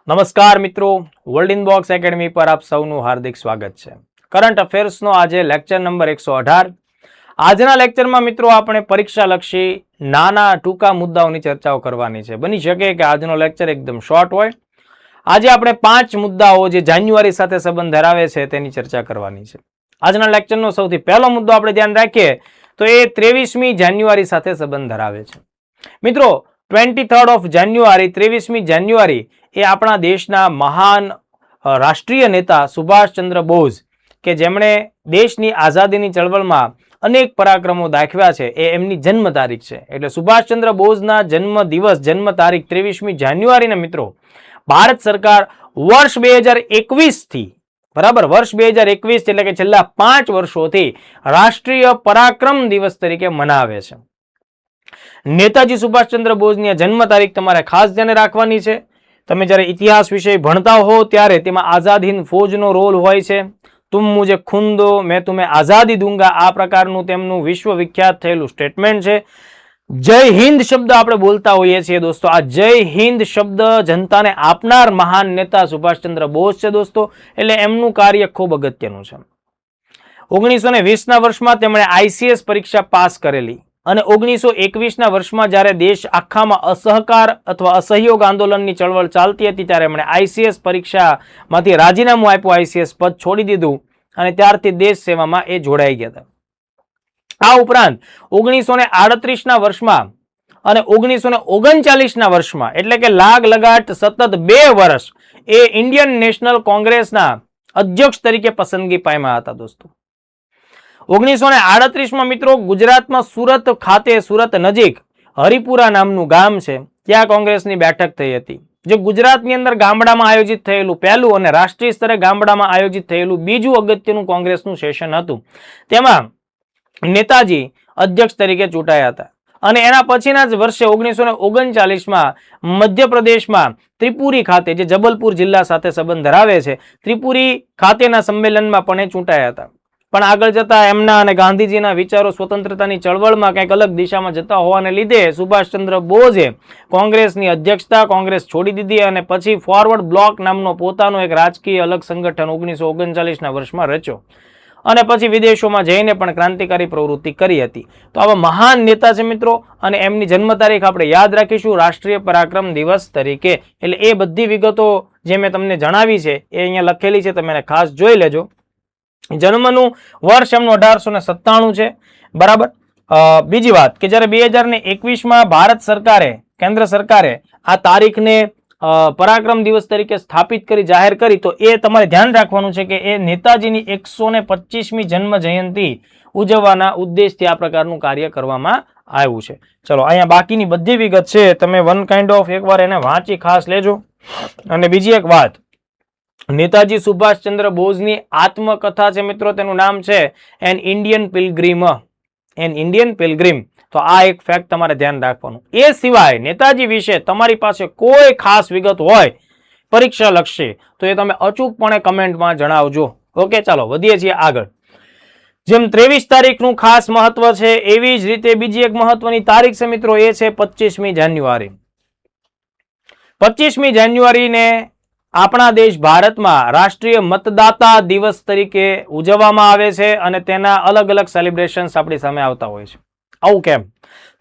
નમસ્કાર મિત્રો, world inbox academy પર આપ સૌનું હાર્દિક સ્વાગત છે. કરંટ અફેર્સનો આજે લેક્ચર નંબર 118. આજના લેક્ચરમાં મિત્રો આપણે પરીક્ષાલક્ષી નાના ટૂંકા મુદ્દાઓની ચર્ચાઓ કરવાની છે. બની શકે કે આજનો લેક્ચર એકદમ શોર્ટ હોય. આજે આપણે 5 મુદ્દાઓ જે જાન્યુઆરી સાથે સંબંધ ધરાવે છે તેની ચર્ચા કરવાની છે. આજના લેક્ચરનો સૌથી પહેલો મુદ્દો આપણે ધ્યાન રાખીએ તો એ 23મી જાન્યુઆરી સાથે સંબંધ ધરાવે છે. મિત્રો 23rd ઓફ જાન્યુઆરી 23મી જાન્યુઆરી એ આપણા દેશના મહાન રાષ્ટ્રીય નેતા સુભાષચંદ્ર બોઝ કે જેમણે દેશની આઝાદીની ચળવળમાં અનેક પરાક્રમો દાખવ્યા છે એ એમની જન્મ તારીખ છે. એટલે સુભાષચંદ્ર બોઝના જન્મ દિવસ જન્મ તારીખ 23મી જાન્યુઆરીના મિત્રો ભારત સરકાર વર્ષ 2021 થી બરાબર વર્ષ 2021 એટલે કે છેલ્લા 5 વર્ષોથી રાષ્ટ્રીય પરાક્રમ દિવસ તરીકે મનાવે છે. નેતાજી સુભાષચંદ્ર બોઝની જન્મ તારીખ તમારે ખાસ ધ્યાને રાખવાની છે. તમે જ્યારે ઇતિહાસ વિશે ભણતા હો ત્યારે તેમાં આઝાદ હિંદ ફૌજનો રોલ હોય છે. તુમ મુझे ખૂન દો મેં तुम्हें આઝાદી दूंगा આ પ્રકારનું તેમનું વિશ્વ વિખ્યાત થયેલું સ્ટેટમેન્ટ છે. જય હિન્દ શબ્દ આપણે બોલતા હોઈએ છીએ દોસ્તો. આ જય હિન્દ શબ્દ જનતાને આપનાર મહાન નેતા સુભાષચંદ્ર બોઝ છે દોસ્તો. એટલે એમનું કાર્ય ખૂબ અગત્યનું છે. 1920ના વર્ષમાં તેમણે આઈસીએસ પરીક્ષા પાસ કરેલી અને 1921ના વર્ષમાં જ્યારે દેશ આખામાં અસહકાર અથવા અસહયોગ આંદોલનની ચળવળ ચાલતી હતી ત્યારે એમણે આઈસીએસ પરીક્ષામાંથી રાજીનામું આપ્યું, આઈસીએસ પદ છોડી દીધું અને ત્યારથી દેશ સેવામાં એ જોડાઈ ગયા હતા. આ ઉપરાંત 1938ના વર્ષમાં અને 1939ના વર્ષમાં એટલે કે લગાટ સતત 2 વર્ષ એ ઇન્ડિયન નેશનલ કોંગ્રેસના અધ્યક્ષ તરીકે પસંદગી પામ્યા હતા દોસ્તો. 1938માં મિત્રો ગુજરાતમાં સુરત ખાતે સુરત નજીક હરિપુરા નામનું ગામ છે, ત્યાં કોંગ્રેસની બેઠક થઈ હતી. જે ગુજરાતની અંદર ગામડામાં આયોજિત થયેલું પહેલું અને રાષ્ટ્રીય સ્તરે ગામડામાં આયોજિત થયેલું બીજું અગત્યનું કોંગ્રેસનું સેશન હતું. તેમાં નેતાજી અધ્યક્ષ તરીકે ચૂંટાયા હતા અને એના પછીના જ વર્ષે 1939માં મધ્યપ્રદેશમાં ત્રિપુરી ખાતે જે જબલપુર જિલ્લા સાથે સંબંધ ધરાવે છે ત્રિપુરી ખાતેના સંમેલનમાં પણ એ ચૂંટાયા હતા. પણ આગળ જતા એમના અને ગાંધીજીના વિચારો સ્વતંત્રતાની ચળવળમાં કંઈક અલગ દિશામાં જતા હોવાને લીધે સુભાષચંદ્ર બોઝે કોંગ્રેસની અધ્યક્ષતા કોંગ્રેસ છોડી દીધી અને પછી ફોરવર્ડ બ્લોક નામનો પોતાનો એક રાજકીય અલગ સંગઠન 1939ના વર્ષમાં રચ્યો અને પછી વિદેશોમાં જઈને પણ ક્રાંતિકારી પ્રવૃત્તિ કરી હતી. તો આવા મહાન નેતા છે મિત્રો અને એમની જન્મ તારીખ આપણે યાદ રાખીશું રાષ્ટ્રીય પરાક્રમ દિવસ તરીકે. એટલે એ બધી વિગતો જે મેં તમને જણાવી છે એ અહીંયા લખેલી છે, તમે એને ખાસ જોઈ લેજો. જન્મનું વર્ષ એમનું 1897 છે બરાબર. બીજી વાત કે જ્યારે 2021માં ભારત સરકારે કેન્દ્ર સરકારે આ તારીખને પરાક્રમ દિવસ તરીકે સ્થાપિત કરી જાહેર કરી તો એ તમારે ધ્યાન રાખવાનું છે કે એ નેતાજીની 125મી જન્મ જયંતિ ઉજવવાના ઉદ્દેશથી આ પ્રકારનું કાર્ય કરવામાં આવ્યું છે. ચલો અહીંયા બાકીની બધી વિગત છે તમે વન કાઇન્ડ ઓફ એકવાર એને વાંચી ખાસ લેજો. અને બીજી એક વાત, નેતાજી સુભાષચંદ્ર બોઝની આત્મકથા છે મિત્રો, તેનું નામ છે એન ઇન્ડિયન પિલગ્રીમ. N Indian પિલગ્રીમ. તો આ એક ફેક્ટ તમારે ધ્યાન રાખવાનું. એ સિવાય નેતાજી વિશે તમારી પાસે કોઈ ખાસ વિગત હોય પરીક્ષા લક્ષી તો એ તમે અચૂકપણે કમેન્ટમાં જણાવજો. ઓકે, ચાલો વધીએ છીએ આગળ. જેમ 23 તારીખનું ખાસ મહત્વ છે એવી જ રીતે બીજી એક મહત્વની તારીખ છે મિત્રો, એ છે 25મી જાન્યુઆરી. 25મી જાન્યુઆરીને આપણા દેશ ભારતમાં રાષ્ટ્રીય મતદાતા દિવસ તરીકે ઉજવવામાં આવે છે અને તેના અલગ અલગ સેલિબ્રેશન્સ આપણી સામે આવતા હોય છે. આવું કેમ?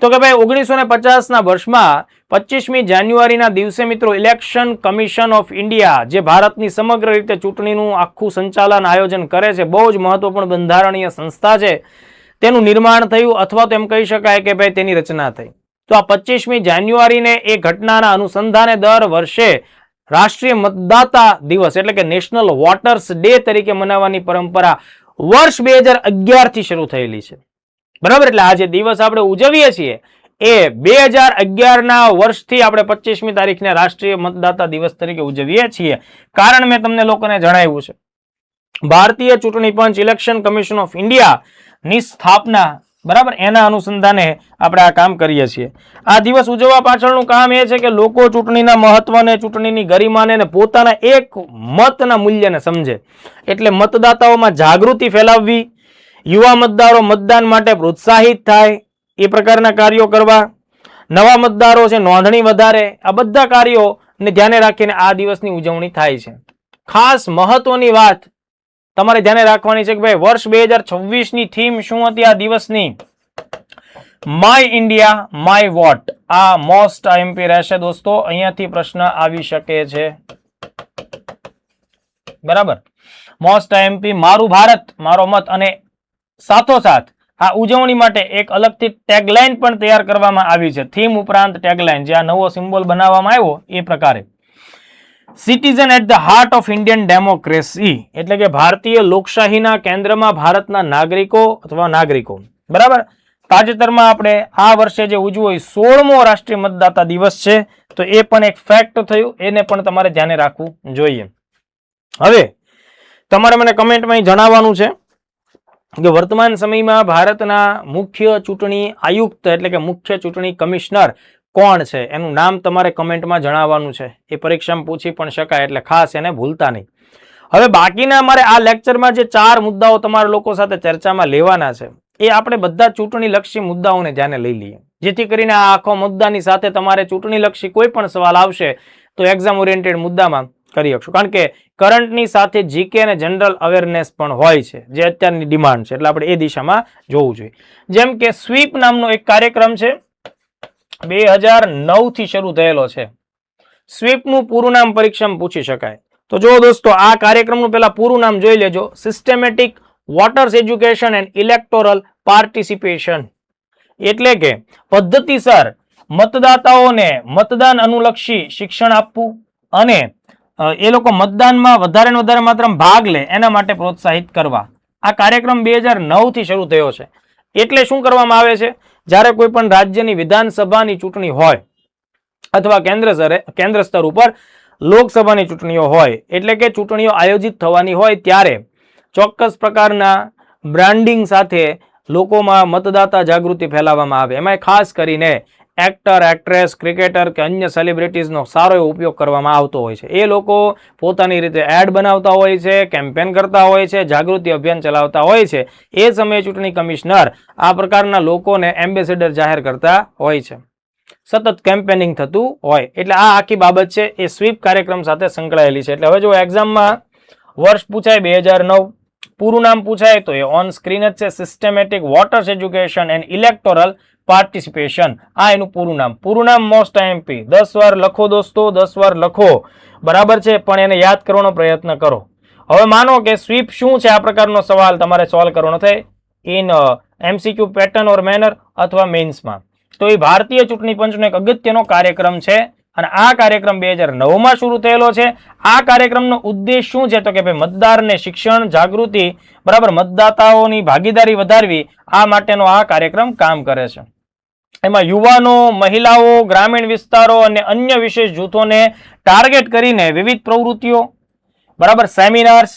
તો કે ભાઈ 1950ના વર્ષમાં 25મી જાન્યુઆરીના દિવસે મિત્રો ઇલેક્શન કમિશન ઓફ ઇન્ડિયા જે ભારતની સમગ્ર રીતે ચૂંટણીનું આખું સંચાલન આયોજન કરે છે, બહુ જ મહત્વપૂર્ણ બંધારણીય સંસ્થા છે, તેનું નિર્માણ થયું અથવા તો એમ કહી શકાય કે ભાઈ તેની રચના થઈ. તો આ 25મી જાન્યુઆરીને એ ઘટનાના અનુસંધાને દર વર્ષે રાષ્ટ્રીય મતદાતા દિવસ એટલે કે નેશનલ વોટર્સ ડે તરીકે મનાવવાની પરંપરા વર્ષ 2011 થી શરૂ થયેલી છે બરાબર. એટલે આ જે દિવસ આપણે ઉજવીએ છીએ એ 2011ના વર્ષથી આપણે 25મી તારીખને રાષ્ટ્રીય મતદાતા દિવસ તરીકે ઉજવીએ છીએ. કારણ મેં તમને લોકોને જણાવ્યું છે, ભારતીય ચૂંટણી પંચ ઇલેક્શન કમિશન ઓફ ઇન્ડિયા ની સ્થાપના બરાબર એના અનુસંધાને આપણે આ કામ કરીએ છીએ. આ દિવસ ઉજવવા પાછળનું કામ એ છે કે લોકો ચૂંટણીના મહત્વને, ચૂંટણીની ગરિમાને અને પોતાના એક મતના મૂલ્યને સમજે. એટલે મતદાતાઓમાં જાગૃતિ ફેલાવવી, યુવા મતદારો મતદાન માટે પ્રોત્સાહિત થાય એ પ્રકારના કાર્યો કરવા, નવા મતદારો છે નોંધણી વધારે, આ બધા કાર્યો ને ધ્યાને રાખીને આ દિવસની ઉજવણી થાય છે. ખાસ મહત્વની વાત તમારે ધ્યાને રાખવાની છે કે ભાઈ વર્ષ 2026 ની થીમ શું હતી આ દિવસની? My India my vote. આ મોસ્ટ આઈએમપી રહેશે દોસ્તો. અહીંયાથી પ્રશ્ન આવી શકે છે. બરાબર, મોસ્ટ આઈએમપી મારું ભારત મારો મત. અને સાથોસાથ આ ઉજવણી માટે એક અલગથી ટેગલાઇન પણ તૈયાર કરવામાં આવી છે. થીમ ઉપરાંત ટેગલાઇન, જે આ નવો સિમ્બોલ બનાવવામાં આવ્યો એ પ્રકારે citizen at the heart of Indian democracy, એટલે કે ભારતીય લોકશાહીના કેન્દ્રમાં ભારતના નાગરિકો અથવા નાગરિકો. બરાબર, તાજેતરમાં આપણે આ વર્ષે જે ઉજવો 16મો રાષ્ટ્રીય મતદાતા દિવસ છે, તો એ પણ એક ફેક્ટ થયું, એને પણ તમારે ધ્યાને રાખવું જોઈએ. હવે તમારે મને કમેન્ટમાં જણાવવાનું છે કે વર્તમાન સમયમાં ભારતના મુખ્ય ચૂંટણી આયુક્ત એટલે કે મુખ્ય ચૂંટણી કમિશનર કોણ છે? એનું નામ તમારે કમેન્ટમાં જણાવવાનું છે. એ પરીક્ષામાં પૂછી પણ શકાય, એટલે ખાસ એને ભૂલતા નહીં. હવે બાકીના અમારે આ લેક્ચરમાં જે 4 મુદ્દાઓ તમારા લોકો સાથે ચર્ચામાં લેવાના છે, એ આપણે બધા ચૂંટણીલક્ષી મુદ્દાઓને ધ્યાને લઈ લઈએ, જેથી કરીને આ આખો મુદ્દાની સાથે તમારે ચૂંટણીલક્ષી કોઈ પણ સવાલ આવશે તો એક્ઝામ ઓરિએન્ટેડ મુદ્દામાં કરી શકશો. કારણ કે કરંટની સાથે જીકે અને જનરલ અવેરનેસ પણ હોય છે, જે અત્યારની ડિમાન્ડ છે, એટલે આપણે એ દિશામાં જોવું જોઈએ. જેમ કે સ્વીપ નામનો એક કાર્યક્રમ છે, 2009 થી શરૂ થયેલો છે. સ્વીપનું પૂરું નામ પરીક્ષામાં પૂછી શકાય. તો જો દોસ્તો, આ કાર્યક્રમનું પહેલા પૂરું નામ જોઈ લેજો. Systematic voters education and electoral participation, એટલે કે પદ્ધતિસર મતદાતાઓને મતદાન અનુલક્ષી શિક્ષણ આપવું અને એ લોકો મતદાનમાં વધારે ને વધારે માત્રામાં ભાગ લે એના માટે પ્રોત્સાહિત કરવા. આ કાર્યક્રમ 2009 થી શરૂ થયો છે. એટલે શું કરવામાં આવે છે? જ્યારે કોઈ પણ રાજ્યની વિધાનસભાની ચૂંટણી હોય અથવા કેન્દ્ર સ્તર ઉપર લોકસભાની ચૂંટણીઓ હોય, એટલે કે ચૂંટણીઓ આયોજિત થવાની હોય, ત્યારે ચોક્કસ પ્રકારના બ્રાન્ડિંગ સાથે લોકોમાં મતદાતા જાગૃતિ ફેલાવવામાં આવે. એમાં ખાસ કરીને એક્ટર, એક્ટ્રેસ, ક્રિકેટર કે અન્ય સેલિબ્રિટીઝનો સારો એવો ઉપયોગ કરવામાં આવતો હોય છે. એ લોકો પોતાની રીતે એડ બનાવતા હોય છે, કેમ્પેન કરતા હોય છે, જાગૃતિ અભિયાન ચલાવતા હોય છે. એ સમયે ચૂંટણી કમિશનર આ પ્રકારના લોકોને એમ્બેસેડર જાહેર કરતા હોય છે. સતત કેમ્પેનિંગ થતું હોય. એટલે આ આખી બાબત છે એ સ્વીપ કાર્યક્રમ સાથે સંકળાયેલી છે. એટલે હવે જો એક્ઝામમાં વર્ષ પૂછાય 2009, પૂરું નામ પૂછાય તો એ ઓન સ્ક્રીન જ છે, systematic voters education and electoral participation. આ એનું પૂરું નામ. પૂરું નામ મોસ્ટ આઈએમપી 10 વાર લખો દોસ્તો, 10 વાર લખો. બરાબર છે, પણ એને યાદ કરવાનો પ્રયત્ન કરો. હવે માનો કે સ્વીપ શું છે, આ પ્રકારનો સવાલ તમારે સોલ્વ કરવાનો થાય in MCQ pattern or manner અથવા મેઇન્સમાં. તો એ ભારતીય ચૂંટણી પંચનો એક અગત્યનો કાર્યક્રમ છે અને આ કાર્યક્રમ 2009માં શરૂ થયેલો છે. આ કાર્યક્રમનો ઉદ્દેશ શું છે? તો કે ભાઈ મતદારને શિક્ષણ, જાગૃતિ, બરાબર, મતદાતાઓની ભાગીદારી વધારવી, આ માટેનો આ કાર્યક્રમ કામ કરે છે. એમાં યુવાનો, મહિલાઓ, ગ્રામીણ વિસ્તારો અને અન્ય વિશેષ જૂથોને ટાર્ગેટ કરીને વિવિધ પ્રવૃત્તિઓ, બરાબર, સેમિનાર્સ,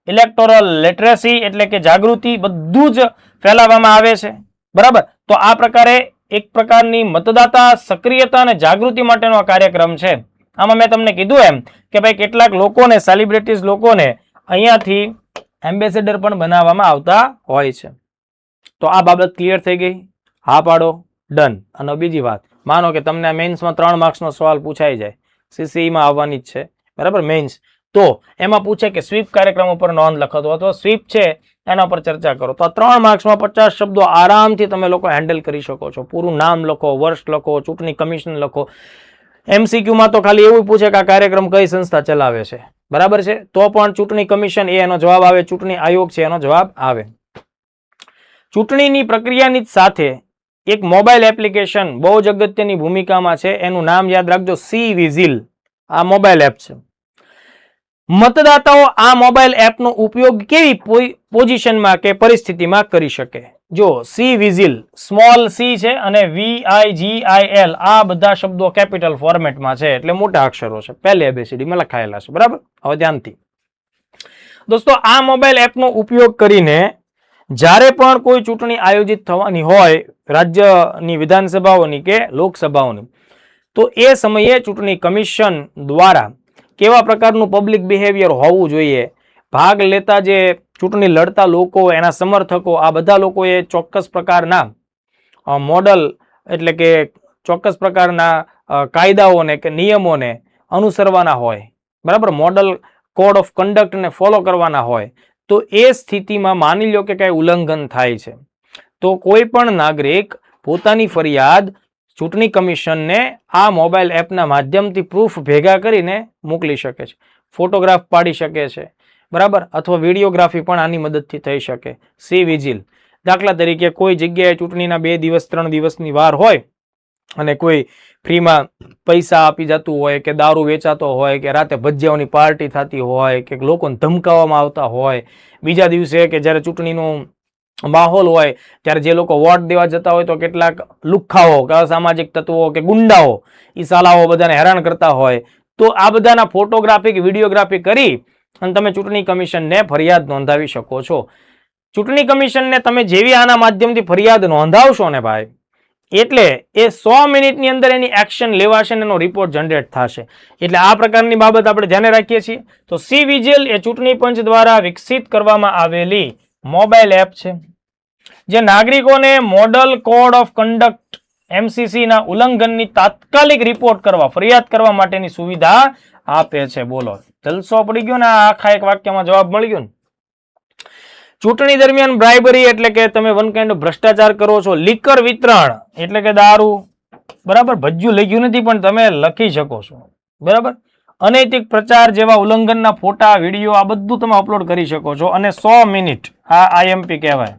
ઇલેક્ટોરલ લિટરેસી એટલે કે જાગૃતિ, બધું જ ફેલાવવામાં આવે છે. બરાબર, તો આ પ્રકારે એક પ્રકારની મતદાતા સક્રિયતા અને જાગૃતિ માટેનો આ કાર્યક્રમ છે. આમાં મેં તમને કીધું એમ કે ભાઈ કેટલાક લોકોને, સેલિબ્રિટીઝ લોકોને અહીંયાથી એમ્બેસેડર પણ બનાવવામાં આવતા હોય છે. તો આ બાબત ક્લિયર થઈ ગઈ? હા પાડો, ડન. અને બીજી વાત, માનો કે તમને મેઇન્સમાં 3 માર્ક્સનો સવાલ પૂછાઈ જાય, સીસીઈમાં આવવાની જ છે, બરાબર, મેઇન્સ, તો એમાં પૂછે કે સ્વીપ કાર્યક્રમ ઉપર નોંધ લખો અથવા સ્વીપ છે એના પર ચર્ચા કરો. તો આ 3 માર્ક્સમાં 50 શબ્દો આરામથી તમે લોકો હેન્ડલ કરી શકો છો. પૂરું નામ લખો, વર્ષ લખો, ચૂંટણી કમિશન લખો. એમસીક્યુમાં તો ખાલી એવું પૂછે કે આ કાર્યક્રમ કઈ સંસ્થા ચલાવે છે, બરાબર છે, તો પણ ચૂંટણી કમિશન એ એનો જવાબ આવે, ચૂંટણી આયોગ છે એનો જવાબ આવે. ચૂંટણીની પ્રક્રિયાની સાથે એક મોબાઈલ એપ્લિકેશન બહુ જ અગત્યની ભૂમિકામાં છે. એનું નામ યાદ રાખજો, સી વિઝિલ. આ મોબાઈલ એપ છે. મતદાતાઓ આ મોબાઈલ એપનો ઉપયોગ કેવી પોઝિશનમાં કે પરિસ્થિતિમાં કરી શકે? જો સી વિઝિલ, સ્મોલ સી છે અને VIGIL, આ બધા શબ્દો કેપિટલ ફોર્મેટમાં છે, એટલે મોટા અક્ષરો છે, પહેલી ABCDમાં લખાયેલા છે. બરાબર, હવે ધ્યાનથી દોસ્તો, આ મોબાઈલ એપનો ઉપયોગ કરીને જ્યારે પણ કોઈ ચૂંટણી આયોજિત થવાની હોય રાજ્યની વિધાનસભાઓની કે લોકસભાઓની, તો એ સમયે ચૂંટણી કમિશન દ્વારા કેવા પ્રકારનું પબ્લિક બિહેવિયર હોવું જોઈએ, ભાગ લેતા જે ચૂંટણી લડતા લોકો, એના સમર્થકો, આ બધા લોકોએ ચોક્કસ પ્રકારના મોડલ એટલે કે ચોક્કસ પ્રકારના કાયદાઓને કે નિયમોને અનુસરવાના હોય, બરાબર, મોડલ કોડ ઓફ કન્ડક્ટને ફોલો કરવાના હોય, તો એ સ્થિતિમાં માની લો કે કઈ ઉલ્લંઘન થાય છે તો કોઈ પણ નાગરિક પોતાની ફરિયાદ ચૂંટણી કમિશનને આ મોબાઈલ એપના માધ્યમથી પ્રૂફ ભેગા કરીને મોકલી શકે છે, ફોટોગ્રાફ પાડી શકે છે, બરાબર, અથવા વિડીયોગ્રાફી પણ આની મદદથી થઈ શકે. સી વિજિલ, દાખલા તરીકે કોઈ જગ્યાએ ચૂંટણીના 2 દિવસ 3 દિવસની વાર હોય અને કોઈ ફ્રીમાં પૈસા આપી જતું હોય કે દારૂ વેચાતો હોય કે રાતે ભજીયાઓની પાર્ટી થતી હોય કે લોકોને ધમકાવવામાં આવતા હોય, બીજા દિવસે કે જ્યારે ચૂંટણીનું માહોલ હોય ત્યારે જે લોકો વોટ દેવા જતા હોય તો કેટલાક લુખ્ખાઓ કે અસામાજિક તત્વો કે ગુંડાઓ એ સાલાઓ બધાને હેરાન કરતા હોય, તો આ બધાના ફોટોગ્રાફી કે વિડીયોગ્રાફી કરી અને તમે ચૂંટણી કમિશનને ફરિયાદ નોંધાવી શકો છો. ચૂંટણી કમિશનને તમે જેવી આના માધ્યમથી ફરિયાદ નોંધાવશો ને ભાઈ, એટલે એ 100 મિનિટની અંદર એની એક્શન લેવાશે ને એનો રિપોર્ટ જનરેટ થશે. એટલે આ પ્રકારની બાબત આપણે ધ્યાને રાખીએ છીએ. તો સી વિજિલ એ ચૂંટણી પંચ દ્વારા વિકસિત કરવામાં આવેલી મોબાઈલ એપ છે જે નાગરિકોને model code of conduct MCC ના ઉલ્લંઘનની તાત્કાલિક રિપોર્ટ કરવા, ફરિયાદ કરવા માટેની સુવિધા આપે છે. બોલો, જલસો પડી ગયો ને, આખા એક વાક્યમાં જવાબ મળી ગયો ને. ચૂંટણી દરમિયાન બ્રાઇબરી એટલે કે તમે વન કાઇન્ડ ઓફ ભ્રષ્ટાચાર કરો છો. લીકર વિતરણ એટલે કે દારૂ, બરાબર, ભજ્યું લખ્યું નથી પણ તમે લખી શકો છો, બરાબર. અનૈતિક પ્રચાર જેવા ઉલ્લંઘનના ફોટા, વિડીયો આ બધું તમે અપલોડ કરી શકો છો. અને 100 મિનિટ આ IMP કહેવાય,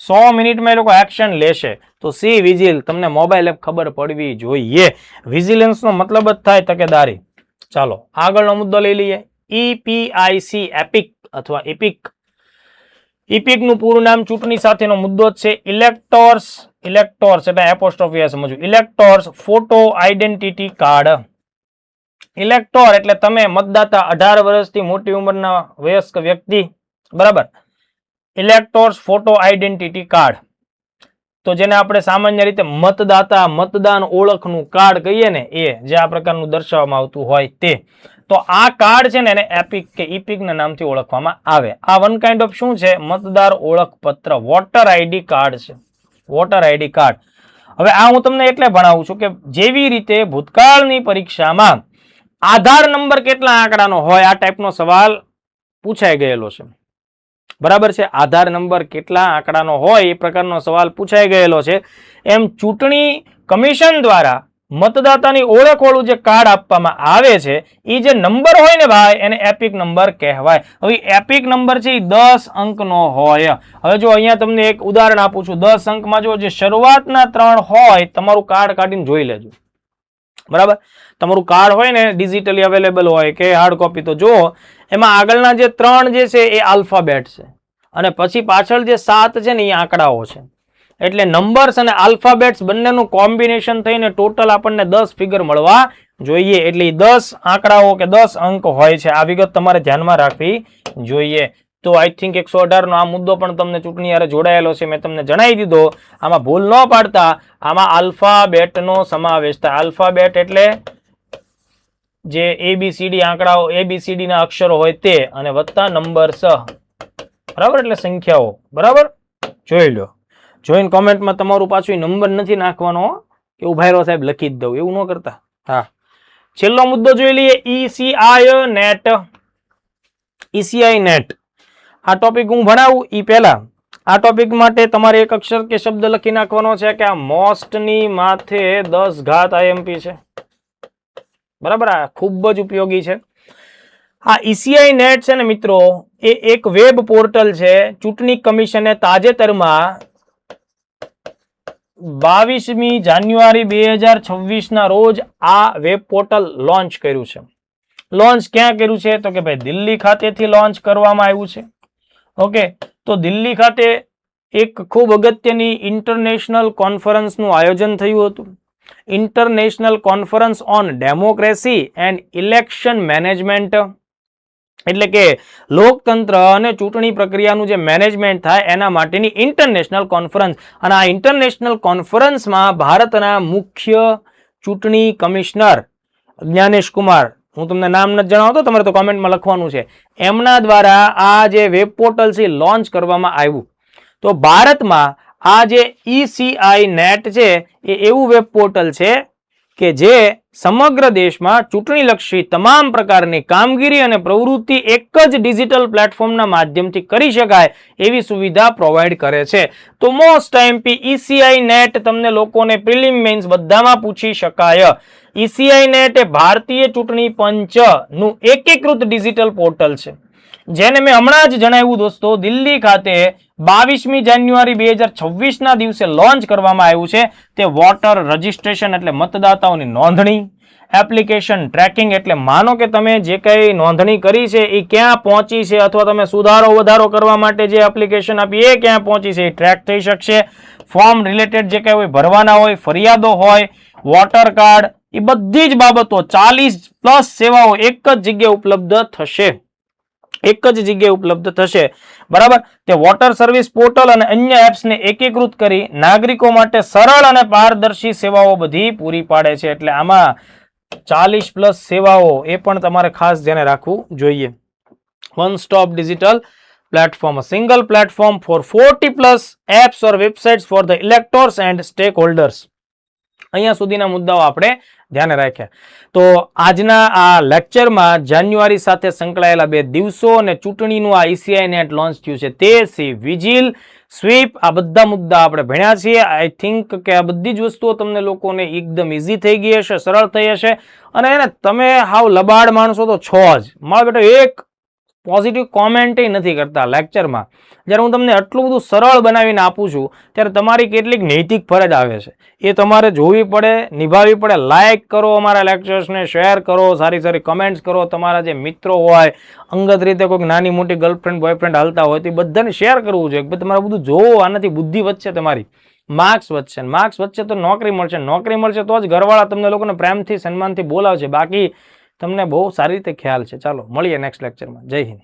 100 મિનિટમાં એ લોકો એક્શન લેશે. તો સી વિજિલ, તમને મોબાઈલ એપ ખબર પડવી જોઈએ. વિજિલન્સનો મતલબ જ થાય તકેદારી. ચાલો આગળનો મુદ્દો લઈ લઈએ. EPIC, એપિક અથવા એપિક. ઇપિક નું પૂરું નામ ચૂંટણી સાથેનો મુદ્દો જ છે. ઇલેક્ટોર્સ એટલે એપોસ્ટ્રોફી સમજવું. ઇલેક્ટોર્સ ફોટો આઈડેન્ટિટી કાર્ડ. ઇલેક્ટોર એટલે તમે મતદાતા, 18 વર્ષથી મોટી ઉંમરના વયસ્ક વ્યક્તિ, બરાબર. ઇલેક્ટોર્સ ફોટો આઈડેન્ટિટી કાર્ડ, તો જેને આપણે સામાન્ય રીતે મતદાતા મતદાન ઓળખનું કાર્ડ કહીએ ને, એ જે આ પ્રકારનું દર્શાવવામાં આવતું હોય તે. તો આ કાર્ડ છે ને એને એપિક કે ઇપિક ના નામથી ઓળખવામાં આવે. આ વન કાઇન્ડ ઓફ શું છે? મતદાર ઓળખપત્ર, વોટર આઈડી કાર્ડ છે. Voter ID card. હવે આ હું તમને એટલે ભણાવું છું કે જેવી રીતે ભૂતકાળની પરીક્ષામાં આધાર નંબર કેટલા આંકડાનો હોય આ ટાઈપનો સવાલ પૂછાઈ ગયેલો છે, બરાબર છે. આધાર નંબર કેટલા આંકડાનો હોય એ પ્રકારનો સવાલ પૂછાઈ ગયેલો છે. એમ ચૂંટણી કમિશન દ્વારા મતદાતાની ઓળખવાળું જે કાર્ડ આપવામાં આવે છે એ જે નંબર હોય ને ભાઈ એને એપિક નંબર કહેવાય. હવે એપિક નંબર છે એ 10 અંકનો હોય. હવે જો અહીંયા તમને એક ઉદાહરણ આપું છું. 10 અંકમાં જો જે શરૂઆતના 3 હોય, તમારું કાર્ડ કાઢીને જોઈ લેજો, બરાબર. તમારું કાર્ડ હોય ને ડિજિટલી અવેલેબલ હોય કે હાર્ડ કોપી, તો જો એમાં આગળના જે 3 જે છે એ આલ્ફાબેટ છે અને પછી પાછળ જે 7 છે ને એ આંકડાઓ છે. એટલે નંબર્સ અને આલ્ફાબેટ્સ બંનેનું કોમ્બિનેશન થઈને ટોટલ આપણને 10 ફિગર મળવા જોઈએ. એટલે 10 આંકડાઓ કે 10 અંક હોય છે. આ વિગત તમારે ધ્યાનમાં રાખવી જોઈએ. તો આઈ થિંક 118 નો આ મુદ્દો પણ તમને ચૂંટણી હારે જોડાયેલો છે, મેં તમને જણાવી દીધો. આમાં ભૂલ ન પાડતા, આમાં આલ્ફાબેટનો સમાવેશ થાય. આલ્ફાબેટ એટલે જે ABCD આંકડાઓ, ABCD ના અક્ષરો હોય તે, અને વત્તા નંબર્સ, બરાબર, એટલે સંખ્યાઓ, બરાબર. જોઈ લો. જોઈને કોમેન્ટમાં તમારું પાછું નંબર નથી નાખવાનો કે ઉભાયરો સાહેબ લખી જ દઉં, એવું ન કરતા. હા, છેલ્લો મુદ્દો જોઈ લઈએ. ECI net. ECI નેટ આ ટોપિક હું ભણાવું એ પહેલા આ ટોપિક માટે તમારે એક અક્ષર કે શબ્દ લખી નાખવાનો છે કે આ મોસ્ટ ની માથે 10 ઘાત IMP છે, બરાબર. આ ખૂબ જ ઉપયોગી છે. આ ECI નેટ છે ને મિત્રો, એ એક વેબ પોર્ટલ છે. ચૂંટણી કમિશને તાજેતરમાં 22મી જાન્યુઆરી 2026 ના રોજ આ વેબ પોર્ટલ લોન્ચ કર્યું છે. લોન્ચ ક્યાં કર્યું છે? તો કે ભાઈ દિલ્હી ખાતેથી લોન્ચ કરવામાં આવ્યું છે. ઓકે, તો દિલ્હી ખાતે એક ખૂબ અગત્યની ઇન્ટરનેશનલ કોન્ફરન્સનું આયોજન થયું હતું. International conference on democracy and election management, એટલે કે લોકતંત્ર અને ચૂંટણી પ્રક્રિયાનું જે મેનેજમેન્ટ થાય એના માટેની ઇન્ટરનેશનલ કોન્ફરન્સ. અને આ ઇન્ટરનેશનલ કોન્ફરન્સમાં ભારતના મુખ્ય ચૂંટણી કમિશનર જ્ઞાનેશ કુમાર, હું તમને નામ નથી જણાવતો, તમારે તો કોમેન્ટમાં લખવાનું છે, એમના દ્વારા આ જે વેબ પોર્ટલ છે લોન્ચ કરવામાં આવ્યું. તો ભારતમાં આ જે ECI નેટ છે એ એવું વેબ પોર્ટલ છે કે જે સમગ્ર દેશમાં ચૂંટણીલક્ષી તમામ પ્રકારની કામગીરી અને પ્રવૃત્તિ એક જ ડિજિટલ પ્લેટફોર્મના માધ્યમથી કરી શકાય એવી સુવિધા પ્રોવાઈડ કરે છે. તો મોસ્ટ આઈએમપી ECI નેટ તમને લોકોને પ્રિલિમ મેન્સ બધામાં પૂછી શકાય. ECI નેટ એ ભારતીય ચૂંટણી પંચનું એકીકૃત ડિજિટલ પોર્ટલ છે, જેને મેં હમણાં જ જણાવ્યું દોસ્તો, દિલ્હી ખાતે 22મી જાન્યુઆરી 2026 ના દિવસે લોન્ચ કરવામાં આવ્યું છે. તે વોટર રજિસ્ટ્રેશન એટલે મતદાતાઓની નોંધણી, એપ્લિકેશન ટ્રેકિંગ એટલે માનો કે તમે જે કંઈ નોંધણી કરી છે એ ક્યાં પહોંચી છે, અથવા તમે સુધારો વધારો કરવા માટે જે એપ્લિકેશન આપી એ ક્યાં પહોંચી છે એ ટ્રેક થઈ શકશે. ફોર્મ રિલેટેડ જે કંઈ હોય ભરવાના હોય, ફરિયાદો હોય, વોટર કાર્ડ, એ બધી જ બાબતો 40+ સેવાઓ એક જ જગ્યાએ ઉપલબ્ધ થશે. બરાબર. તે વોટર સર્વિસ પોર્ટલ અને અન્ય એપ્સને એકીકૃત કરી નાગરિકો માટે સરળ અને પારદર્શી સેવાઓ બધી પૂરી પાડે છે. એટલે આમાં 40+ સેવાઓ એ પણ તમારે ખાસ ધ્યાને રાખવું જોઈએ. One stop digital platform, single platform for 40+ apps or websites for the electors and stakeholders. અહીંયા સુધીના મુદ્દાઓ આપણે ધ્યાને રાખ્યા. તો આજના આ લેક્ચરમાં જાન્યુઆરી સાથે સંકળાયેલા 2 દિવસો અને ચૂંટણીનું આ ECI નેટ લોન્ચ થયું છે તે વિજિલ, સ્વીપ, આ બધા મુદ્દા આપણે ભણ્યા છીએ. આઈ થિંક કે આ બધી જ વસ્તુઓ તમને લોકોને એકદમ ઇઝી થઈ ગઈ હશે, સરળ થઈ હશે. અને એને તમે હાવ લબાડ માણસો તો છો જ. મારો બેટો એક પોઝિટિવ કોમેન્ટ નથી કરતા લેક્ચરમાં. જ્યારે હું તમને આટલું બધું સરળ બનાવીને આપું છું ત્યારે તમારી કેટલીક નૈતિક ફરજ આવે છે, એ તમારે જોવી પડે, નિભાવવી પડે. લાઇક કરો અમારા લેક્ચર્સને, શેર કરો, સારી સારી કમેન્ટ્સ કરો. તમારા જે મિત્રો હોય, અંગત રીતે કોઈક નાની મોટી ગર્લફ્રેન્ડ બોયફ્રેન્ડ હાલતા હોય તો એ બધાને શેર કરવું જોઈએ. તમારે બધું જોવો, આનાથી બુદ્ધિ વધશે, તમારી માર્ક્સ વધશે. માર્ક્સ વધશે તો નોકરી મળશે. નોકરી મળશે તો જ ઘરવાળા તમને લોકોને પ્રેમથી, સન્માનથી બોલાવશે. બાકી તમને બહુ સારી રીતે ખ્યાલ છે. ચાલો મળીએ નેક્સ્ટ લેક્ચરમાં. જય હિન્દ.